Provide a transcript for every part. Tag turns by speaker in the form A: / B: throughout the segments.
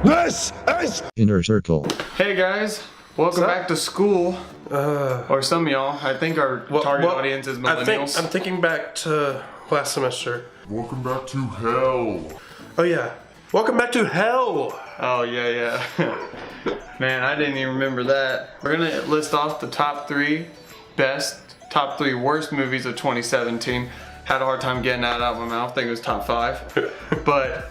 A: This is
B: Inner Circle.
C: Hey guys, welcome back to school. Or some of y'all. I think our target audience is millennials.
D: I'm thinking back to last semester.
A: welcome back to hell.
D: Oh yeah. Welcome back to hell.
C: Oh yeah. Man, I didn't even remember that. We're gonna list off the top 3 best, top 3 worst movies of 2017. Had a hard time getting that out of my mouth. I think it was top 5. But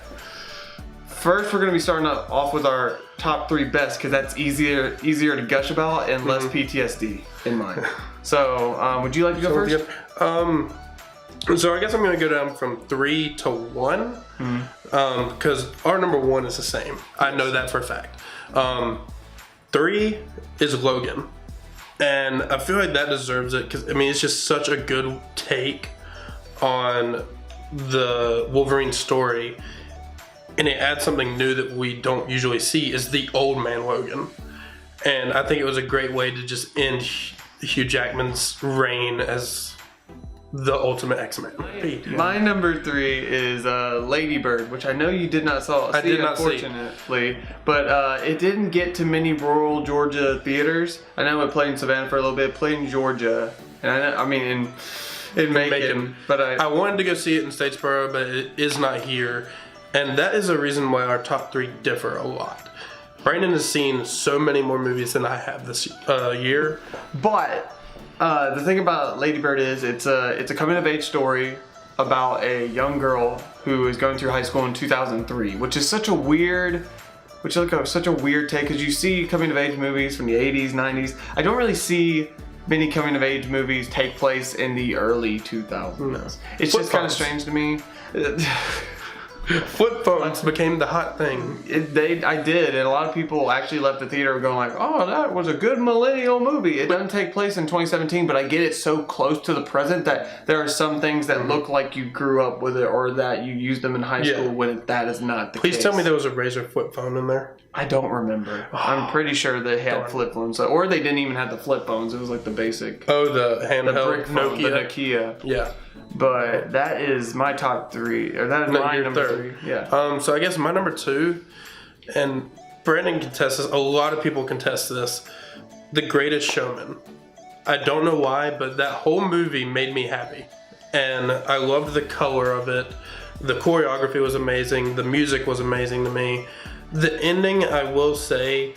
C: first, we're gonna be starting off with our top 3 best because that's easier to gush about and less PTSD in mind. So, would you like to go first?
D: So I guess I'm gonna go down from 3 to 1, because our number 1 is the same. I know that for a fact. 3 is Logan, and I feel like that deserves it because I mean it's just such a good take on the Wolverine story, and it adds something new that we don't usually see. Is the old man Logan, and I think it was a great way to just end Hugh Jackman's reign as the ultimate X-Man.
C: My number 3 is Lady Bird, which I know you did not see.
D: I did not see.
C: Unfortunately, but it didn't get to many rural Georgia theaters. I know it played in Savannah for a little bit. It played in Georgia, and in Macon. But I
D: wanted to go see it in Statesboro, but it is not here, and that is the reason why our top 3 differ a lot. Brandon has seen so many more movies than I have this year,
C: but. The thing about Lady Bird is it's a coming of age story about a young girl who is going through high school in 2003, which is such a weird take because you see coming of age movies from the 80s, 90s. I don't really see many coming of age movies take place in the early 2000s.
D: No.
C: It's just kind of strange to me.
D: Flip phones became the hot thing.
C: I did, and a lot of people actually left the theater going like, "Oh, that was a good millennial movie." It doesn't take place in 2017, but I get it so close to the present that there are some things that look like you grew up with it or that you used them in high school when that is not the case.
D: Please tell me there was a Razor flip phone in there.
C: I don't remember. I'm pretty sure they had flip phones, or they didn't even have the flip phones. It was like the basic.
D: Oh, the handheld,
C: the brick phone, the Nokia.
D: Yeah.
C: But that is my top 3, or that is my number 3. Yeah.
D: So I guess my number 2, and Brandon contests this. A lot of people contest this. The Greatest Showman. I don't know why, but that whole movie made me happy, and I loved the color of it. The choreography was amazing. The music was amazing to me. The ending, I will say,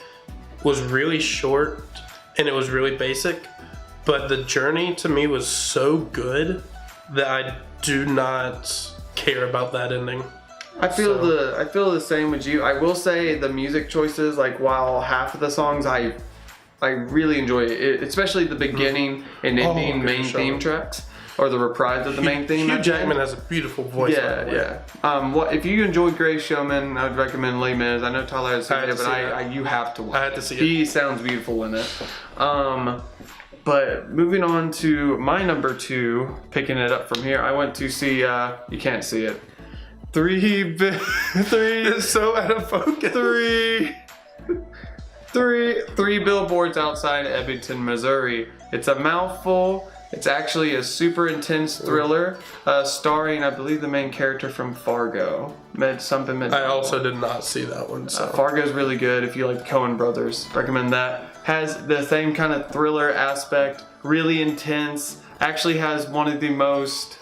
D: was really short, and it was really basic. But the journey to me was so good that I do not care about that ending.
C: I feel the same with you. I will say the music choices, like while half of the songs I really enjoy it, especially the beginning and ending main theme tracks or the reprise of the main theme.
D: Hugh Jackman has a beautiful voice.
C: Yeah. If you enjoy Greatest Showman, I would recommend Les Mis. I know Tyler has seen it, but you have to watch.
D: I had to see it.
C: He sounds beautiful in it. But moving on to my number 2, picking it up from here, I went to see, you can't see it. 3
D: It's so out of focus.
C: 3 billboards outside Ebbington, Missouri. It's a mouthful. It's actually a super intense thriller, starring, I believe, the main character from Fargo.
D: I also did not see that one. So.
C: Fargo's really good if you like the Coen brothers. Recommend that. Has the same kind of thriller aspect, really intense. Actually has one of the most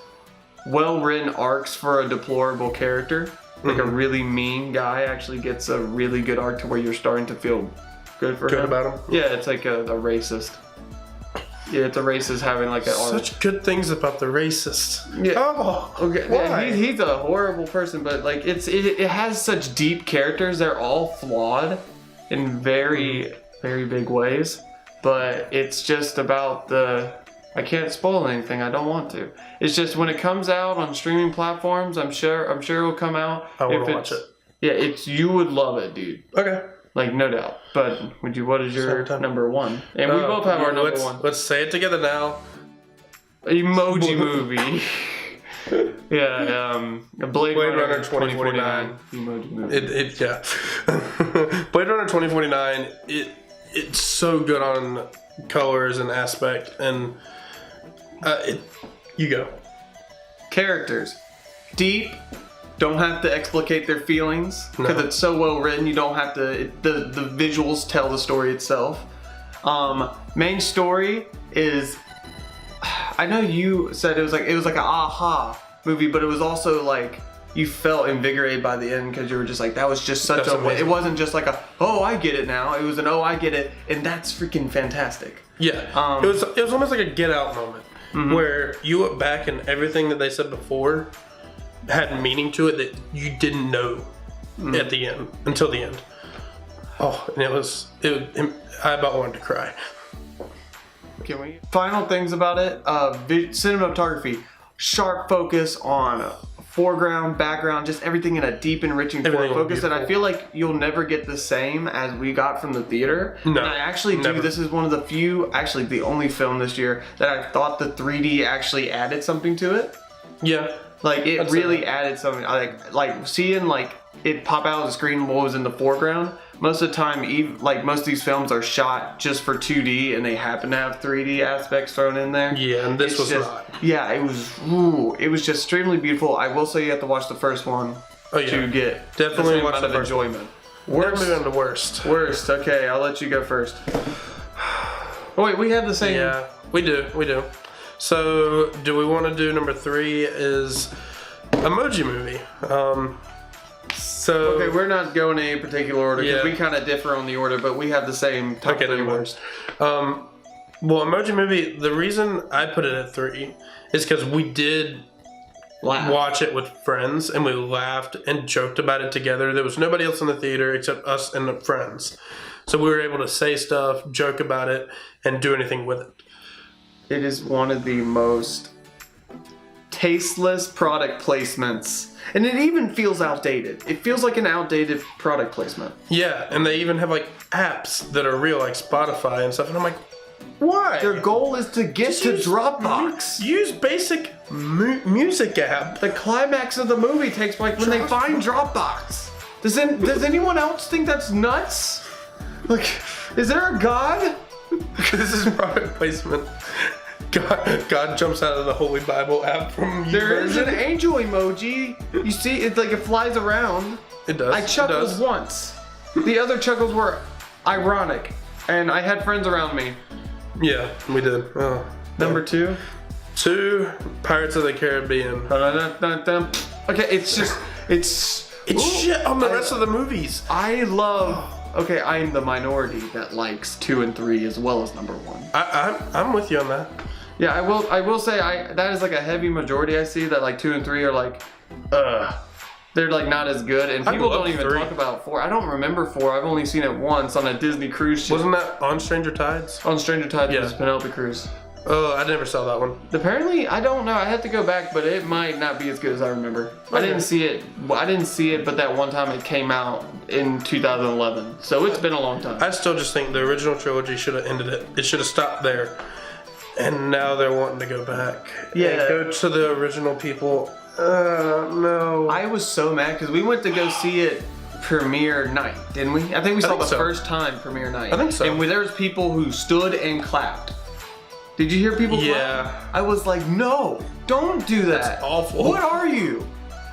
C: well-written arcs for a deplorable character. Like a really mean guy actually gets a really good arc to where you're starting to feel good for him.
D: Good about him?
C: Yeah, it's like a racist. Yeah, it's a racist having like an arc.
D: Such good things about the racist.
C: Yeah.
D: Oh,
C: okay.
D: Why?
C: Yeah, he's a horrible person, but like it has such deep characters. They're all flawed in very big ways, but it's just about I can't spoil anything. I don't want to. It's just when it comes out on streaming platforms, I'm sure it will come out.
D: I want to watch it.
C: Yeah, you would love it, dude.
D: Okay.
C: Like, no doubt. But what is your number 1? And we both have our number 1.
D: Let's say it together now.
C: Emoji Movie. Yeah, Blade Runner 2049. Emoji Movie.
D: Blade Runner 2049, it's so good on colors and aspect, and you go.
C: Characters. Deep, don't have to explicate their feelings because it's so well written. You don't have to. The visuals tell the story itself. Main story is. I know you said it was like an aha movie, but it was also like you felt invigorated by the end because you were just like that was just such a. It wasn't just like a oh I get it now. It was an oh I get it, and that's freaking fantastic.
D: Yeah, it was almost like a Get Out moment where you look back and everything that they said before had meaning to it that you didn't know at the end until the end. Oh, and I about wanted to cry.
C: Can we? Final things about it, cinematography, sharp focus on foreground, background, just everything in a deep, enriching focus that I feel like you'll never get the same as we got from the theater.
D: No,
C: and I actually do. This is one of the few, actually the only film this year that I thought the 3D actually added something to it.
D: Yeah.
C: Like it really added something. Like seeing like it pop out of the screen what was in the foreground. Most of the time, like most of these films are shot just for 2D, and they happen to have 3D aspects thrown in there.
D: Yeah, and this was not.
C: Yeah, it was just extremely beautiful. I will say you have to watch the first one to get
D: definitely
C: the
D: watch
C: amount of enjoyment.
D: Worst. Moving on to worst.
C: Worst. Okay, I'll let you go first. Oh wait, we have the same.
D: Yeah, we do. So, do we want to do number 3 is Emoji Movie?
C: Okay, we're not going in any particular order because we kind of differ on the order, but we have the same top 3 worst.
D: Well, Emoji Movie, the reason I put it at 3 is because we did watch it with friends and we laughed and joked about it together. There was nobody else in the theater except us and the friends. So we were able to say stuff, joke about it, and do anything with it.
C: It is one of the most tasteless product placements. And it even feels outdated. It feels like an outdated product placement.
D: Yeah, and they even have like apps that are real, like Spotify and stuff. And I'm like, why?
C: Their goal is to get to Dropbox.
D: Use basic music app.
C: The climax of the movie takes place when they find Dropbox. Does anyone else think that's nuts? Like, is there a God?
D: This is product placement. God jumps out of the Holy Bible app from
C: There is an angel emoji. You see, it's like it flies around.
D: It does.
C: I chuckled once. The other chuckles were ironic, and I had friends around me.
D: Yeah, we did. Oh,
C: Number 2?
D: 2, Pirates of the Caribbean.
C: Okay, it's
D: shit on the rest of the movies.
C: Okay, I'm the minority that likes 2 and 3 as well as number 1.
D: I'm with you on that.
C: Yeah, I will say that is like a heavy majority I see that like 2 and 3 are like, they're like not as good, and people don't even talk about 4. I don't remember 4. I've only seen it once on a Disney cruise ship.
D: Wasn't that on Stranger Tides?
C: On Stranger Tides was Penelope Cruz.
D: Oh, I never saw that one.
C: Apparently, I don't know. I have to go back, but it might not be as good as I remember. Okay. I didn't see it, but that one time it came out in 2011. So it's been a long time.
D: I still just think the original trilogy should have ended it. It should have stopped there. And now they're wanting to go back.
C: Yeah.
D: And go to the original people. No.
C: I was so mad because we went to go see it premiere night, didn't we? I think we saw the first time premiere night.
D: I think so.
C: And there was people who stood and clapped. Did you hear people clap?
D: Yeah.
C: I was like, no, don't do that.
D: That's awful.
C: What are you?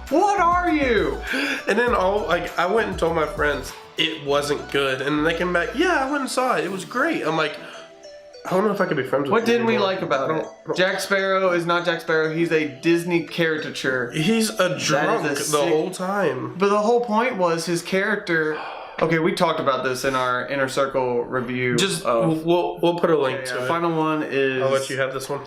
C: What are you?
D: And then I went and told my friends it wasn't good, and they came back, yeah, I went and saw it. It was great. I'm like, I don't know if I could be friends with
C: What didn't we like about it? Jack Sparrow is not Jack Sparrow. He's a Disney caricature.
D: He's a drunk the whole time.
C: But the whole point was his character. Okay, we talked about this in our Inner Circle review.
D: We'll put a link to it.
C: The final one is.
D: I'll let you have this one.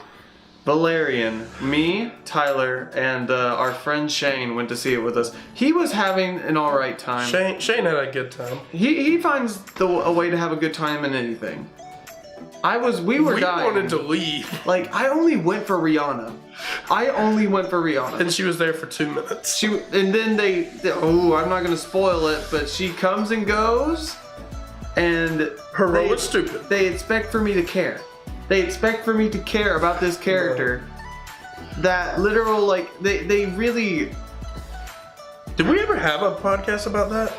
C: Valerian. Me, Tyler, and our friend Shane went to see it with us. He was having an alright time.
D: Shane had a good time.
C: He finds a way to have a good time in anything. We wanted
D: to leave.
C: Like, I only went for Rihanna.
D: And she was there for 2 minutes.
C: And then I'm not gonna spoil it, but she comes and goes, and
D: her role is stupid.
C: They expect for me to care. They expect for me to care about this character. No. That literal, like, they really.
D: Did we ever have a podcast about that?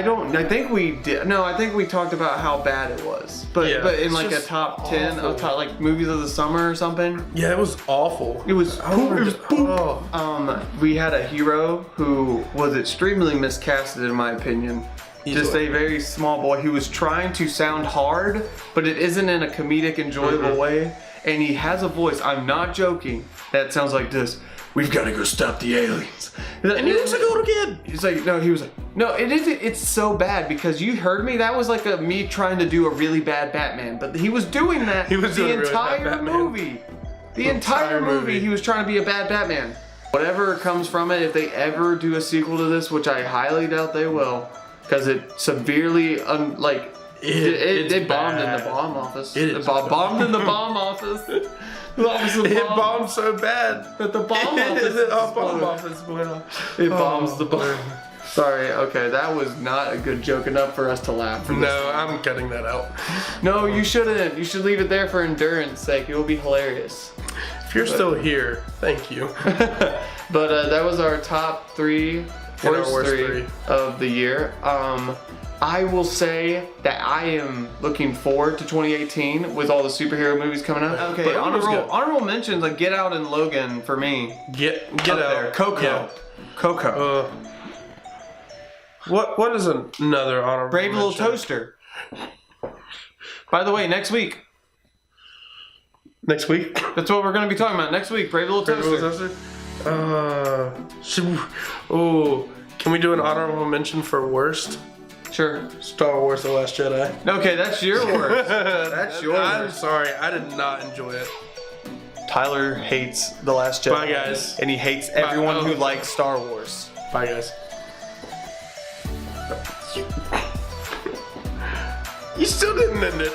C: I think we did. No, I think we talked about how bad it was. But
D: Yeah,
C: but in
D: it's
C: like a
D: just
C: top 10,
D: awful.
C: top like movies of the summer or something.
D: Yeah, it was awful.
C: It was
D: Oh,
C: it was
D: oh.
C: we had a hero who was extremely miscasted in my opinion. Just
D: Easily.
C: a very small boy. He was trying to sound hard, but it isn't in a comedic, enjoyable way. And he has a voice, I'm not joking, that sounds like this. We've got to go stop the aliens.
D: And he looks like a little kid.
C: He's like, no, he was like, no, it isn't. It's so bad because you heard me. That was like me trying to do a really bad Batman, but he was doing that
D: He was
C: the
D: doing a really bad
C: entire
D: Batman.
C: movie. The entire movie, he was trying to be a bad Batman. Whatever comes from it, if they ever do a sequel to this, which I highly doubt they will, because it severely, it
D: It's
C: bombed in
D: bad.
C: the bomb office.
D: It is
C: bombed in the bomb office. The office of
D: It
C: bomb.
D: bombed so bad.
C: But the bomb office.
D: Bomb office went off.
C: It bombs the bomb.
D: Lord.
C: Sorry, okay, that was not a good joke enough for us to laugh. From
D: No, I'm cutting that out.
C: No, you shouldn't. You should leave it there for endurance sake. It will be hilarious.
D: If you're still here, thank you.
C: But that was our top three,
D: And our
C: worst
D: worst
C: three
D: three.
C: of the year. I will say that I am looking forward to 2018 with all the superhero movies coming out. Okay,
D: But it was good.
C: honorable mentions like Get Out and Logan for me.
D: Get
C: Up
D: out
C: there. Coco.
D: Yeah.
C: Coco.
D: What is another honorable
C: Brave Little
D: mention?
C: Toaster. By the way, next week.
D: Next week.
C: That's what we're going to be talking about next week. Brave Little
D: Brave
C: Toaster.
D: Little Toaster. Can we do an honorable mention for worst?
C: Sure.
D: Star Wars: The Last Jedi.
C: Okay, that's your worst. That's your
D: I'm
C: worst.
D: sorry, I did not enjoy it.
C: Tyler hates The Last Jedi.
D: Bye, guys.
C: And he hates everyone who
D: Oh.
C: likes Star Wars.
D: Bye, guys. You still didn't end it.